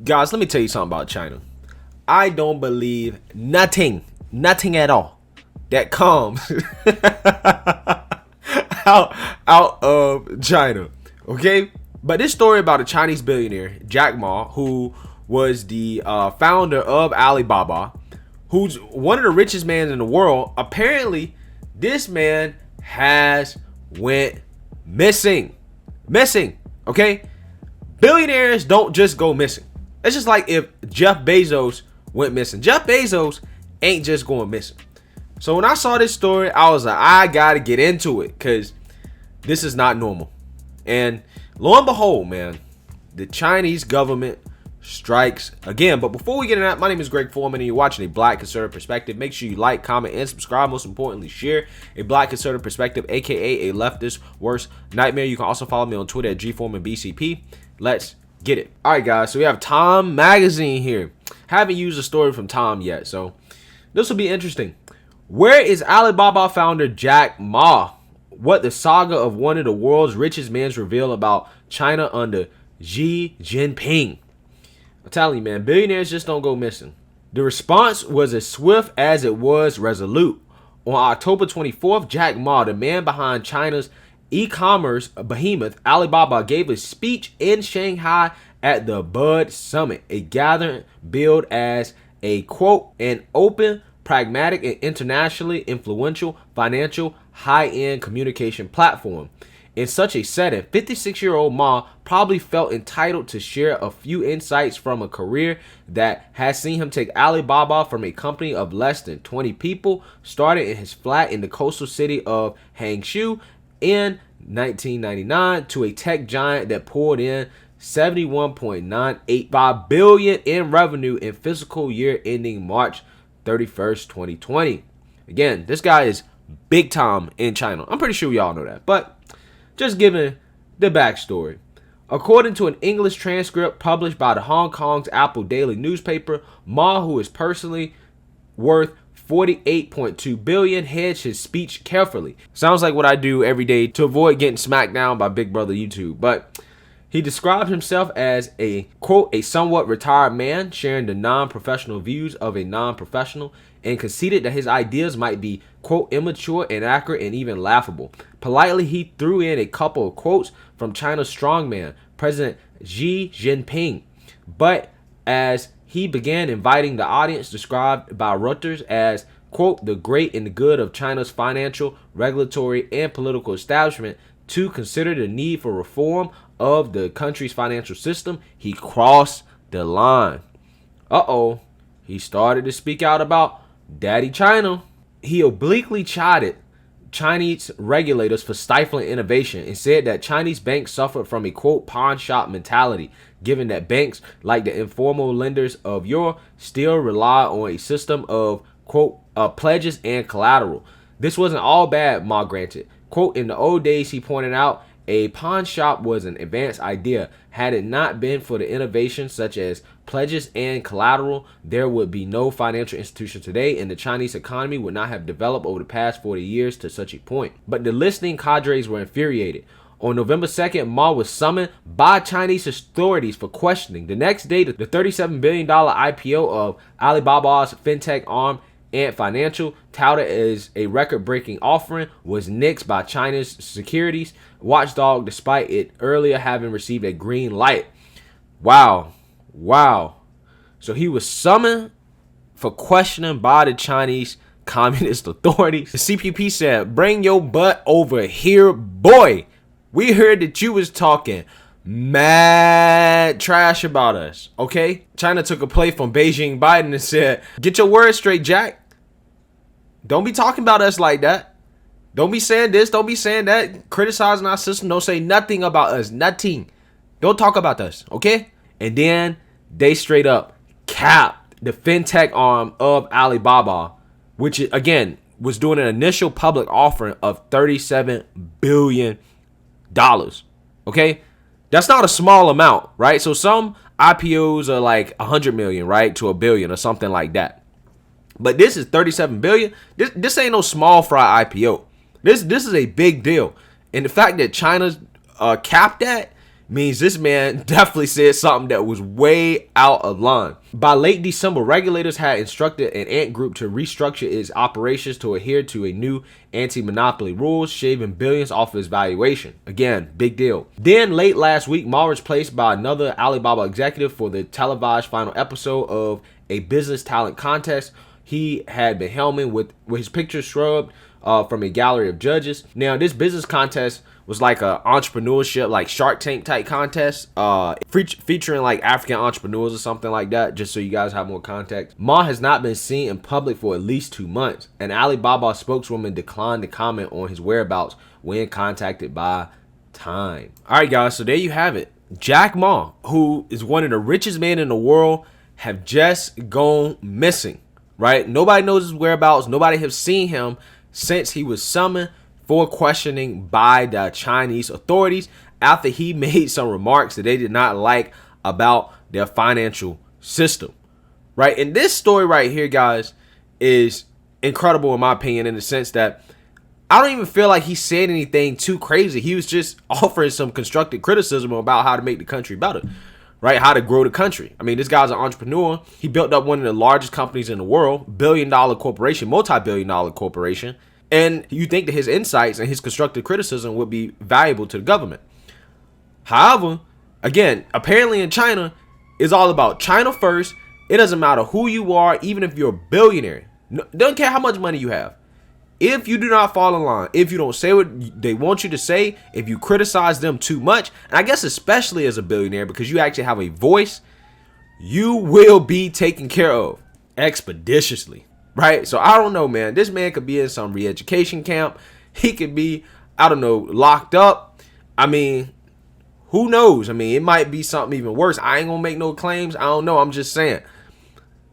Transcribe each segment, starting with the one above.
Guys, let me tell you something about China. I don't believe nothing at all that comes out of China. Okay? But this story about a Chinese billionaire, Jack Ma, who was the founder of Alibaba, who's one of the richest men in the world. Apparently, this man has went missing. Okay? Billionaires don't just go missing. It's just like if Jeff Bezos went missing. Jeff Bezos ain't just going missing. So when I saw this story, I was like, I gotta get into it because this is not normal. And lo and behold, man, the Chinese government strikes again. But before we get into that, my name is Greg Foreman, and you're watching A Black Conservative Perspective. Make sure you like, comment, and subscribe. Most importantly, share. A Black Conservative Perspective, aka a leftist worst nightmare. You can also follow me on Twitter at GForemanBCP. Let's get it. All right, guys. So we have Time Magazine here. Haven't used a story from Time yet, so this will be interesting. Where is Alibaba founder Jack Ma? What the saga of one of the world's richest men reveal about China under Xi Jinping. I'm telling you, man, billionaires just don't go missing. The response was as swift as it was resolute. On October 24th, Jack Ma, the man behind China's e-commerce behemoth Alibaba, gave a speech in Shanghai at the Bud Summit, a gathering billed as a, quote, an open, pragmatic, and internationally influential financial high-end communication platform. In such a setting, 56-year-old Ma probably felt entitled to share a few insights from a career that has seen him take Alibaba from a company of less than 20 people, started in his flat in the coastal city of Hangzhou in 1999, to a tech giant that poured in $71.985 billion in revenue in fiscal year ending March 31st, 2020. Again, this guy is big time in China. I'm pretty sure y'all know that, but just giving the backstory. According to an English transcript published by the Hong Kong's Apple Daily newspaper, Ma, who is personally worth $48.2 billion, hedged his speech carefully. Sounds like what I do every day to avoid getting smacked down by Big Brother YouTube. But he described himself as a, quote, a somewhat retired man sharing the non-professional views of a non-professional, and conceded that his ideas might be, quote, immature, inaccurate, and even laughable. Politely, he threw in a couple of quotes from China's strongman, President Xi Jinping. But as he began inviting the audience, described by Reuters as, quote, the great and the good of China's financial, regulatory, and political establishment, to consider the need for reform of the country's financial system, he crossed the line. He started to speak out about Daddy China. He obliquely chided Chinese regulators for stifling innovation and said that Chinese banks suffered from a, quote, pawn shop mentality, given that banks, like the informal lenders of yore, still rely on a system of, quote, pledges and collateral. This wasn't all bad, Ma granted. Quote, in the old days, he pointed out, a pawn shop was an advanced idea. Had it not been for the innovations such as pledges and collateral, there would be no financial institution today, and the Chinese economy would not have developed over the past 40 years to such a point. But the listening cadres were infuriated. On November 2nd, Ma was summoned by Chinese authorities for questioning. The next day, the $37 billion IPO of Alibaba's fintech arm, Ant Financial, touted as a record-breaking offering, was nixed by China's securities watchdog despite it earlier having received a green light. Wow. So he was summoned for questioning by the Chinese communist authorities. The CCP said, bring your butt over here, boy. We heard that you was talking mad trash about us, okay? China took a play from Beijing Biden and said, get your words straight, Jack. Don't be talking about us like that. Don't be saying this, don't be saying that, criticizing our system. Don't say nothing about us, nothing. Don't talk about us, okay? And then they straight up capped the fintech arm of Alibaba, which again was doing an initial public offering of $37 billion, okay? That's not a small amount, right? So some IPOs are like 100 million, right, to a billion or something like that. But this is 37 billion. This ain't no small fry IPO. This is a big deal. And the fact that China's capped that means this man definitely said something that was way out of line. By late December, regulators had instructed an ant group to restructure its operations to adhere to a new anti-monopoly rules, shaving billions off its valuation. Again, big deal. Then late last week, Ma was placed by another Alibaba executive for the televised final episode of a business talent contest he had been helming with his picture shrugged from a gallery of judges. Now, this business contest was like a entrepreneurship, like Shark Tank type contest, featuring like African entrepreneurs or something like that, just so you guys have more context. Ma has not been seen in public for at least 2 months. An Alibaba spokeswoman declined to comment on his whereabouts when contacted by Time. All right, guys, so there you have it. Jack Ma, who is one of the richest men in the world, have just gone missing, right? Nobody knows his whereabouts. Nobody has seen him since he was summoned for questioning by the Chinese authorities after he made some remarks that they did not like about their financial system, right? And this story right here, guys, is incredible in my opinion, in the sense that I don't even feel like he said anything too crazy. He was just offering some constructive criticism about how to make the country better, right? How to grow the country. I mean, this guy's an entrepreneur. He built up one of the largest companies in the world, billion-dollar corporation, multi-billion-dollar corporation. And you think that his insights and his constructive criticism would be valuable to the government. However, again, apparently in China, it's all about China first. It doesn't matter who you are, even if you're a billionaire. Doesn't care how much money you have. If you do not fall in line, if you don't say what they want you to say, if you criticize them too much, and I guess especially as a billionaire, because you actually have a voice, you will be taken care of expeditiously. Right? So I don't know, man. This man could be in some re-education camp. He could be, I don't know, locked up. I mean, who knows? I mean, it might be something even worse. I ain't gonna make no claims. I don't know. I'm just saying.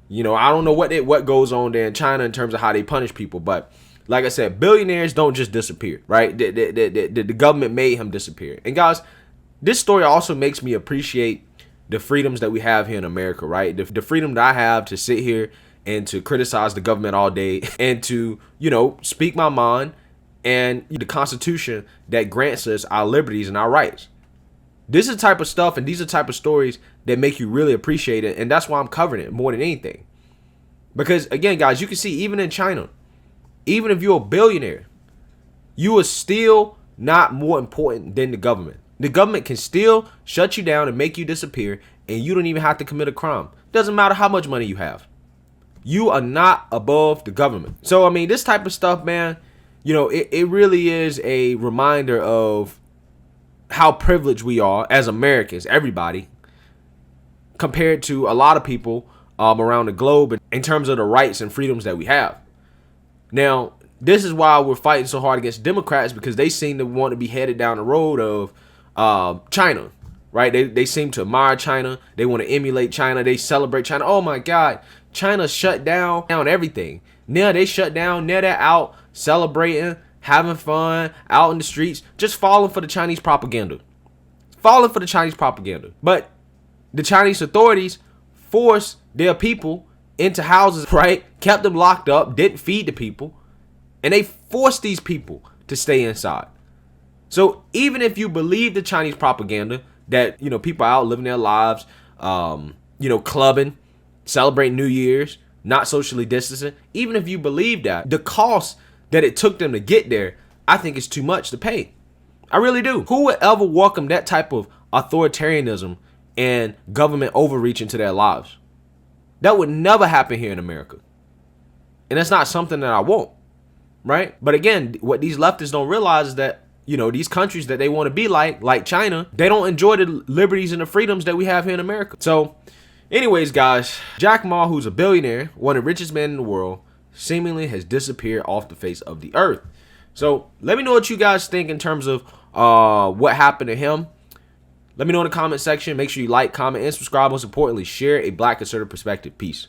You know, I don't know what goes on there in China in terms of how they punish people. But like I said, billionaires don't just disappear, right? The government made him disappear. And guys, this story also makes me appreciate the freedoms that we have here in America, right? The freedom that I have to sit here and to criticize the government all day and to, you know, speak my mind, and the Constitution that grants us our liberties and our rights. This is the type of stuff and these are the type of stories that make you really appreciate it. And that's why I'm covering it more than anything. Because again, guys, you can see even in China, even if you're a billionaire, you are still not more important than the government. The government can still shut you down and make you disappear, and you don't even have to commit a crime. Doesn't matter how much money you have. You are not above the government. So, I mean, this type of stuff, man, you know, it really is a reminder of how privileged we are as Americans, everybody, compared to a lot of people around the globe in terms of the rights and freedoms that we have. Now, this is why we're fighting so hard against Democrats, because they seem to want to be headed down the road of China, right? They seem to admire China. They want to emulate China. They celebrate China. Oh, my God. China shut down everything. Now they shut down. Now they're out celebrating, having fun, out in the streets, just falling for the Chinese propaganda. Falling for the Chinese propaganda. But the Chinese authorities forced their people into houses, right? Kept them locked up, didn't feed the people. And they forced these people to stay inside. So even if you believe the Chinese propaganda that, you know, people are out living their lives, you know, clubbing, celebrating New Year's, not socially distancing, even if you believe that, the cost that it took them to get there, I think is too much to pay. I really do. Who would ever welcome that type of authoritarianism and government overreach into their lives? That would never happen here in America. And that's not something that I want, right? But again, what these leftists don't realize is that, you know, these countries that they want to be like China, they don't enjoy the liberties and the freedoms that we have here in America. So anyways, guys, Jack Ma, who's a billionaire, one of the richest men in the world, seemingly has disappeared off the face of the earth. So let me know what you guys think in terms of what happened to him. Let me know in the comment section. Make sure you like, comment, and subscribe. Most importantly, share a Black conservative perspective. Peace.